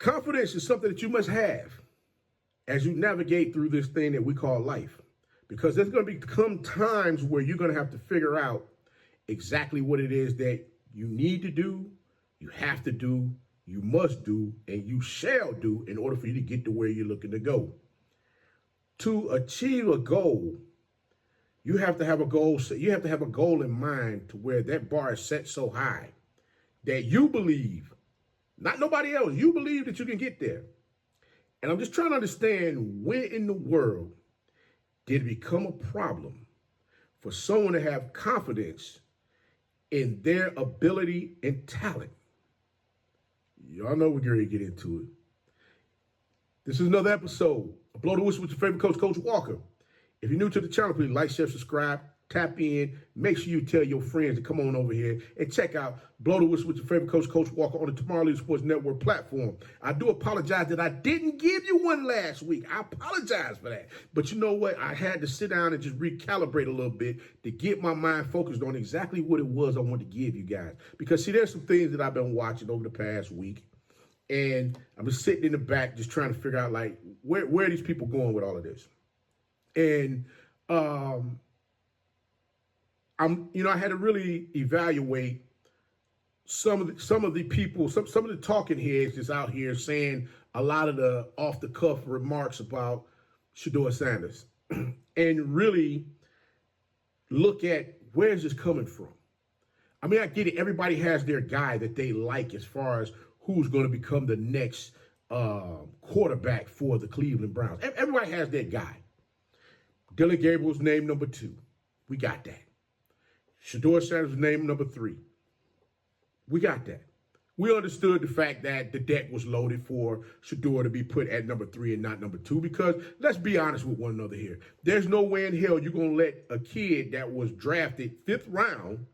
Confidence is something that you must have as you navigate through this thing that we call life. Because there's going to become times where you're going to have to figure out exactly what it is that you need to do, you have to do, you must do, and you shall do in order for you to get to where you're looking to go. To achieve a goal, you have to have a goal. You have to have a goal in mind to where that bar is set so high that you believe, not nobody else, you believe that you can get there. And I'm just trying to understand, where in the world did it become a problem for someone to have confidence in their ability and talent? Y'all know we're going to get into it. This is another episode of Blow the Whistle with your favorite coach, Coach Walker. If you're new to the channel, please like, share, subscribe, tap in. Make sure you tell your friends to come on over here and check out Blow the Whistle with your favorite coach, Coach Walker, on the Tomorrow Leader Sports Network platform. I do apologize that I didn't give you one last week. I apologize for that. But you know what? I had to sit down and just recalibrate a little bit to get my mind focused on exactly what it was I wanted to give you guys. Because, see, there's some things that I've been watching over the past week. And I'm just sitting in the back just trying to figure out, like, where are these people going with all of this? And I had to really evaluate some of the people, some of the talking heads that's out here saying a lot of the off the cuff remarks about Shedeur Sanders, and really look at where's this coming from. I mean, I get it. Everybody has their guy that they like as far as who's going to become the next quarterback for the Cleveland Browns. Everybody has their guy. Dylan Gabriel's named number 2. We got that. Shedeur Sanders was named number 3. We got that. We understood the fact that the deck was loaded for Shedeur to be put at number 3 and not number 2, because let's be honest with one another here. There's no way in hell you're going to let a kid that was drafted 5th round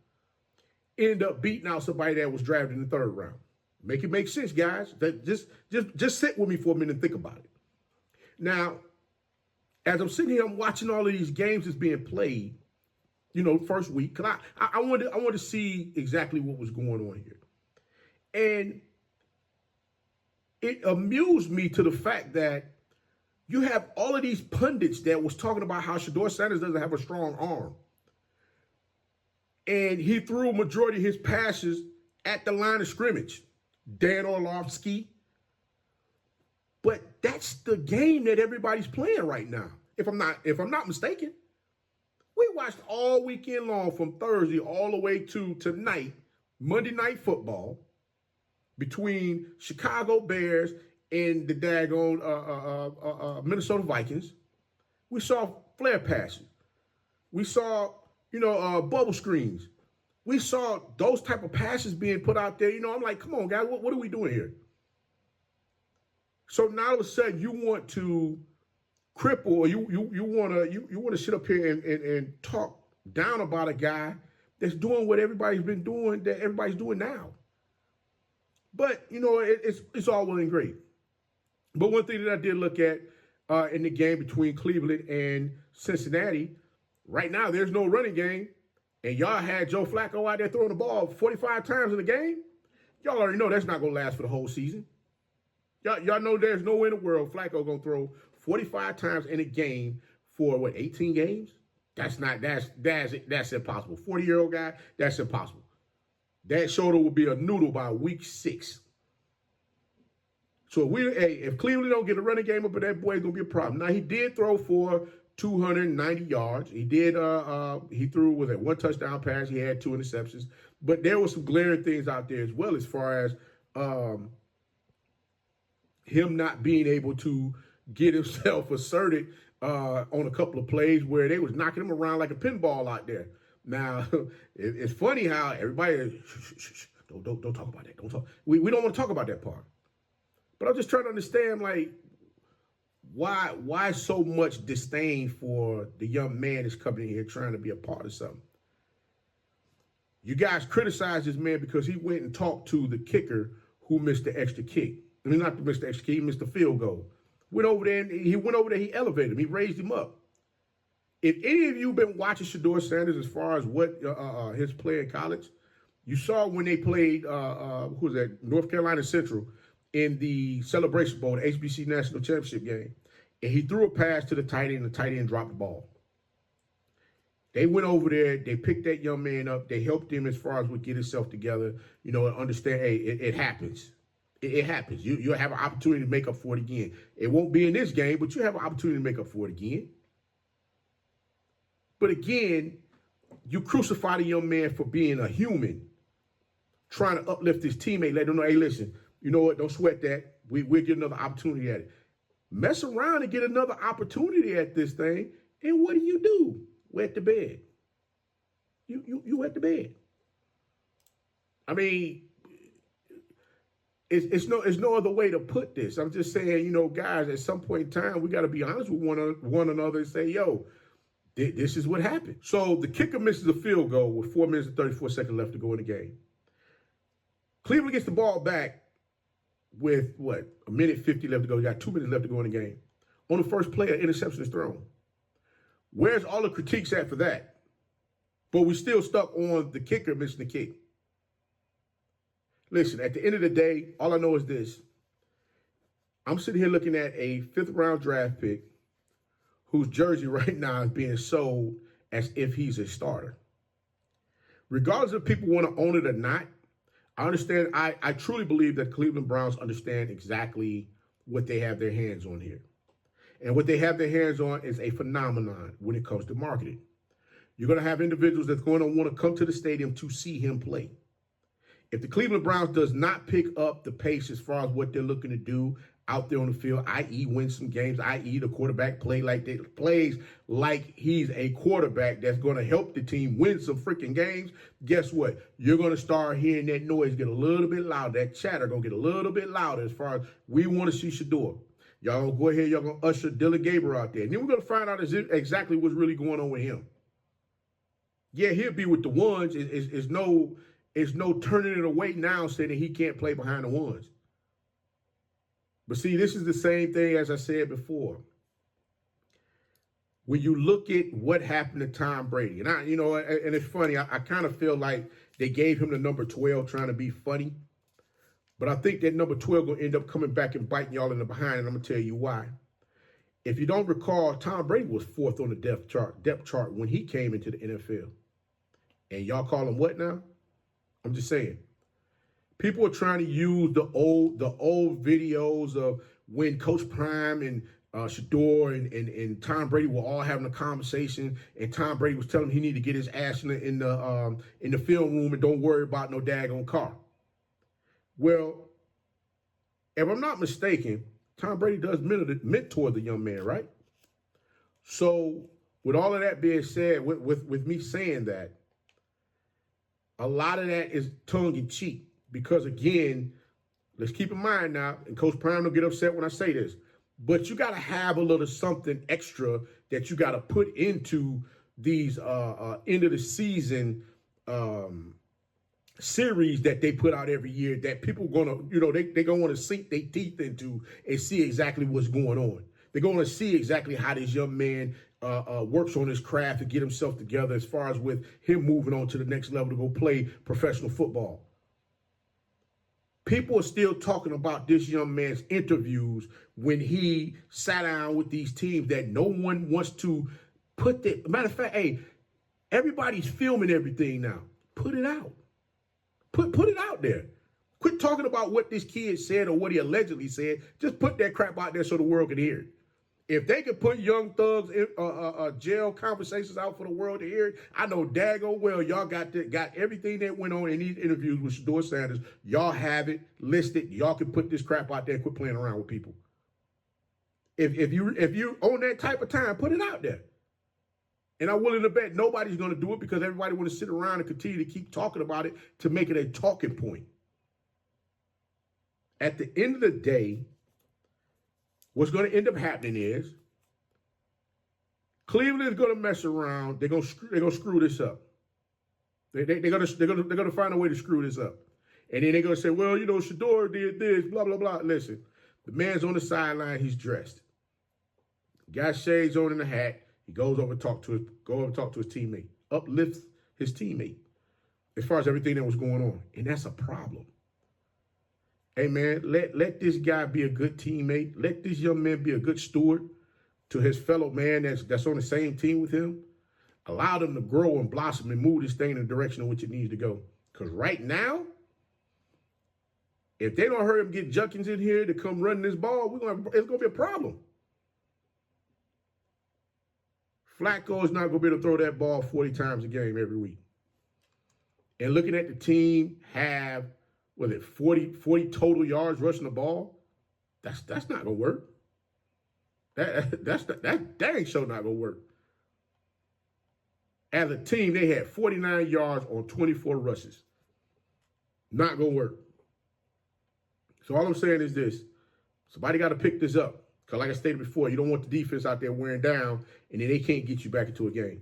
end up beating out somebody that was drafted in the 3rd round. Make it make sense, guys. Just sit with me for a minute and think about it. Now, as I'm sitting here, I'm watching all of these games that's being played, first week, because I wanted to see exactly what was going on here. And it amused me to the fact that you have all of these pundits that was talking about how Shedeur Sanders doesn't have a strong arm. And he threw a majority of his passes at the line of scrimmage. Dan Orlovsky. But that's the game that everybody's playing right now, if I'm not mistaken. We watched all weekend long from Thursday all the way to tonight, Monday Night Football, between Chicago Bears and the daggone Minnesota Vikings. We saw flare passes. We saw, bubble screens. We saw those type of passes being put out there. I'm like, come on, guys, what are we doing here? So now all of a sudden you want to cripple, or you want to sit up here and talk down about a guy that's doing what everybody's been doing, that everybody's doing now. But it's all well and great. But one thing that I did look at in the game between Cleveland and Cincinnati, right now there's no running game, and y'all had Joe Flacco out there throwing the ball 45 times in the game. Y'all already know that's not going to last for the whole season. Y'all know there's no way in the world Flacco gonna throw 45 times in a game for 18 games? That's impossible. 40-year-old guy, that's impossible. That shoulder will be a noodle by week 6. So if Cleveland don't get a running game up, but that boy's gonna be a problem. Now, he did throw for 290 yards. He did. He threw with one touchdown pass. He had 2 interceptions, but there were some glaring things out there as well, as far as him not being able to get himself asserted on a couple of plays where they was knocking him around like a pinball out there. Now, it's funny how everybody, don't talk about that. Don't talk. We don't want to talk about that part. But I'm just trying to understand, like, why so much disdain for the young man that's coming in here trying to be a part of something? You guys criticize this man because he went and talked to the kicker who missed the extra kick. I mean, not to miss the extra kick, he missed the field goal. He elevated him, he raised him up. If any of you have been watching Shedeur Sanders as far as what his play in college, you saw when they played, North Carolina Central, in the Celebration Bowl, the HBC National Championship game, and he threw a pass to the tight end, and the tight end dropped the ball. They went over there, they picked that young man up, they helped him as far as would get himself together, and understand, hey, it happens. It happens. You'll have an opportunity to make up for it again. It won't be in this game, but you have an opportunity to make up for it again. But again, you crucify the young man for being a human, trying to uplift his teammate, let them know, hey, listen, you know what, don't sweat that. We'll get another opportunity at it. Mess around and get another opportunity at this thing, and what do? Wet the bed. You wet the bed. I mean, it's no other way to put this. I'm just saying, guys, at some point in time, we got to be honest with one another and say, yo, this is what happened. So the kicker misses a field goal with 4 minutes and 34 seconds left to go in the game. Cleveland gets the ball back with, a minute 50 left to go. You got 2 minutes left to go in the game. On the first play, an interception is thrown. Where's all the critiques at for that? But we still stuck on the kicker missing the kick. Listen, at the end of the day, all I know is this. I'm sitting here looking at a 5th-round draft pick whose jersey right now is being sold as if he's a starter. Regardless if people want to own it or not, I understand. I truly believe that Cleveland Browns understand exactly what they have their hands on here. And what they have their hands on is a phenomenon when it comes to marketing. You're going to have individuals that's going to want to come to the stadium to see him play. If the Cleveland Browns does not pick up the pace as far as what they're looking to do out there on the field, i.e. win some games, i.e. the quarterback plays like he's a quarterback that's going to help the team win some freaking games, guess what? You're going to start hearing that noise get a little bit louder, that chatter going to get a little bit louder as far as we want to see Shedeur. Y'all gonna go ahead, y'all gonna usher Dylan Gabriel out there. And then we're gonna find out exactly what's really going on with him. Yeah, he'll be with the ones. It's no turning it away now saying that he can't play behind the ones. But see, this is the same thing as I said before. When you look at what happened to Tom Brady, and and it's funny, I kind of feel like they gave him the number 12 trying to be funny. But I think that number 12 going to end up coming back and biting y'all in the behind, and I'm going to tell you why. If you don't recall, Tom Brady was 4th on the depth chart when he came into the NFL. And y'all call him what now? I'm just saying. People are trying to use the old videos of when Coach Prime and Shedeur and Tom Brady were all having a conversation, and Tom Brady was telling him he needed to get his ass in the film room and don't worry about no daggone car. Well, if I'm not mistaken, Tom Brady does mentor the young man, right? So with all of that being said, with me saying that, a lot of that is tongue-in-cheek because, again, let's keep in mind now, and Coach Prime will get upset when I say this, but you got to have a little something extra that you got to put into these end of the season series that they put out every year that people gonna, they're gonna want to sink their teeth into and see exactly what's going on. They're going to see exactly how this young man works on his craft to get himself together as far as with him moving on to the next level to go play professional football. People are still talking about this young man's interviews when he sat down with these teams that no one wants to put the, matter of fact, hey, everybody's filming everything now. Put it out. Put it out there. Quit talking about what this kid said or what he allegedly said. Just put that crap out there so the world can hear it. If they could put Young Thug's jail conversations out for the world to hear it, I know daggone well y'all got everything that went on in these interviews with Shedeur Sanders. Y'all have it listed. Y'all can put this crap out there and quit playing around with people. If you own that type of time, put it out there. And I'm willing to bet nobody's going to do it because everybody want to sit around and continue to keep talking about it to make it a talking point. At the end of the day, what's going to end up happening is Cleveland is going to mess around. They're going to screw this up. They're going to find a way to screw this up. And then they're going to say, well, Shedeur did this, blah, blah, blah. Listen, the man's on the sideline. He's dressed. Got shades on and a hat. He goes over to talk to his teammate, uplifts his teammate as far as everything that was going on. And that's a problem. hey man, let this guy be a good teammate. Let this young man be a good steward to his fellow man that's on the same team with him. Allow them to grow and blossom and move this thing in the direction in which it needs to go. Because right now, if they don't hurry up get Junkins in here to come running this ball, it's going to be a problem. Flacco is not going to be able to throw that ball 40 times a game every week. And looking at the team have, 40 total yards rushing the ball? That's not going to work. That ain't sure not going to work. As a team, they had 49 yards on 24 rushes. Not going to work. So all I'm saying is this. Somebody got to pick this up. Because like I stated before, you don't want the defense out there wearing down and then they can't get you back into a game.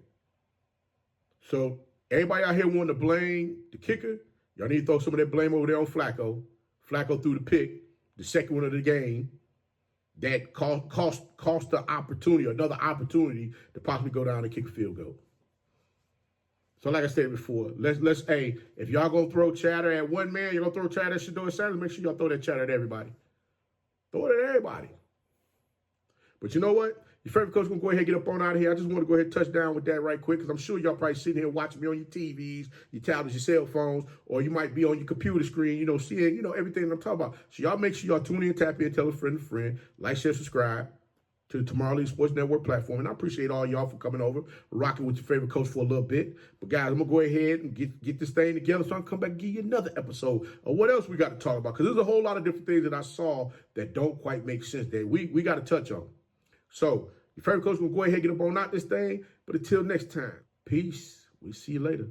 So everybody out here wanting to blame the kicker, y'all need to throw some of that blame over there on Flacco. Flacco threw the pick, the second one of the game, that cost the opportunity, another opportunity to possibly go down and kick a field goal. So like I said before, hey, if y'all gonna throw chatter at one man, you're gonna throw chatter at Shedeur Sanders, make sure y'all throw that chatter at everybody. Throw it at everybody. But you know what? Your favorite coach gonna go ahead and get up on out of here. I just want to go ahead and touch down with that right quick because I'm sure y'all probably sitting here watching me on your TVs, your tablets, your cell phones, or you might be on your computer screen, seeing, everything that I'm talking about. So y'all make sure y'all tune in, tap in, tell a friend, like, share, subscribe to the Tomorrow League Sports Network platform. And I appreciate all y'all for coming over, rocking with your favorite coach for a little bit. But guys, I'm gonna go ahead and get this thing together so I can come back and give you another episode of what else we got to talk about. Because there's a whole lot of different things that I saw that don't quite make sense that we got to touch on. So your favorite coach will go ahead and get up on out this thing. But until next time, peace. We'll see you later.